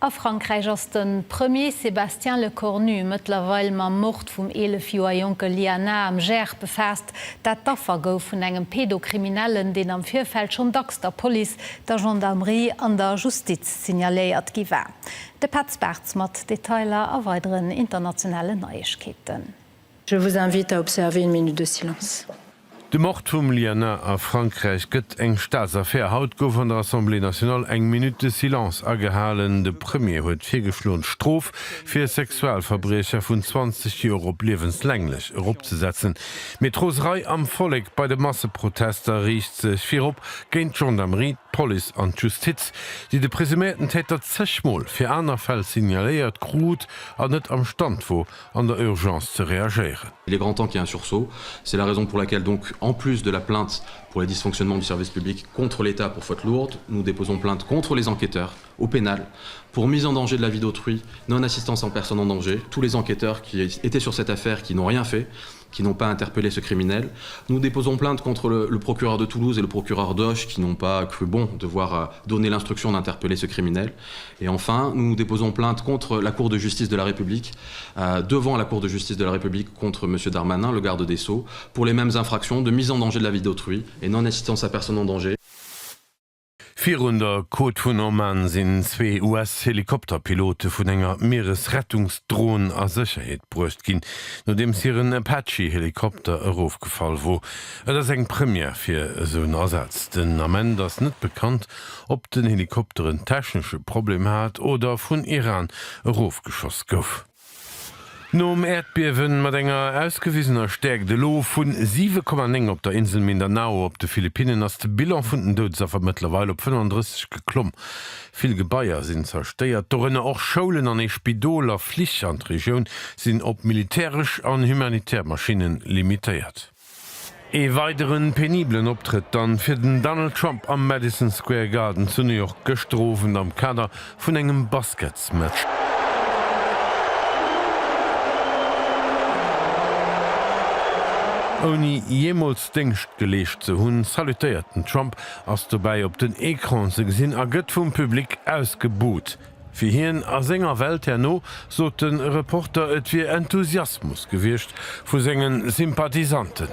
A Frankreich ass den Premier Sébastien Lecornu mëtlerweil ma Mord vum 11 Joer Jonke Liana am Gers befasst, dat d'Affer gouf vun engem Pädokriminellen, den am Vierfeld schon dacks der Poli, der Gendarmerie an der Justiz signaléiert giwer. De Patzberz mat Detailer a weiteren internationale Neuigkeiten. Je vous invite à observer une minute de silence. De Mord vum Liana a Frankreich gëtt eng Staatsaffaire haut gouf an der Assemblée Nationale eng Minute Silence agehalen. De Premier huet virgeflohen Strof fir Sexualverbrecher vun 20 Euro lebenslänglich opzesetzen. Metroserei am Folleg bei de Masseprotester riecht sech firop géint Gendarmerie, Poli an Justiz, die de presumierten Täter zechmoll fir aner Fäll signaléiert krut an net am Stand wo an der Urgence ze reagieren. Il est grand temps qu'il y ait un sursaut. C'est la raison pour laquelle, donc, en plus de la plainte pour les dysfonctionnements du service public contre l'État pour faute lourde, nous déposons plainte contre les enquêteurs au pénal pour mise en danger de la vie d'autrui, non-assistance en personne en danger. Tous les enquêteurs qui étaient sur cette affaire, qui n'ont rien fait, qui n'ont pas interpellé ce criminel. Nous déposons plainte contre le procureur de Toulouse et le procureur d'Auch qui n'ont pas cru bon devoir donner l'instruction d'interpeller ce criminel. Et enfin, nous déposons plainte contre la Cour de justice de la République, devant la Cour de justice de la République contre M. Darmanin, le garde des Sceaux, pour les mêmes infractions de mise en danger de la vie d'autrui et non-assistance à personne en danger. 400 Code vun Oman sinn 2 US-Helikopterpilote vun enger Meeresrettungsdrohn a Sicherheet bruecht ginn, no dem siren Apache-Helikopter erofgefall wo. Et ass eng Premier fir so'n Ersatz. Den Amend ass net bekannt, ob den Helikopter een technesche Problem hat oder vun Iran erofgeschoss gouf. Nom Erdbeben mat enger ausgewiesener Stärk de Lo vun 7,9 op der Insel Mindanao op de Philippinen ass de Bilan vun den Dodesaffer mittlerweile op 35 geklomm. Vill Gebaier sinn zersteiert, dorënne och Scholen an e Spidoler Flich an d'Regioun sinn op militärisch an humanitärmaschinen limitéiert. E weiteren peniblen Optritt dann fir den Donald Trump am Madison Square Garden zu New York gestrofen am Kader vun engem Basketsmatch. Oni jemals dingcht gelecht ze hunn salutéierten Trump ass dobäi op den Ekran se gesinn a gëtt vum Publikum ausgebot. Fi hien a senger Welt herno so den Reporter et wie Enthusiasmus gewircht vu sengen Sympathisanten.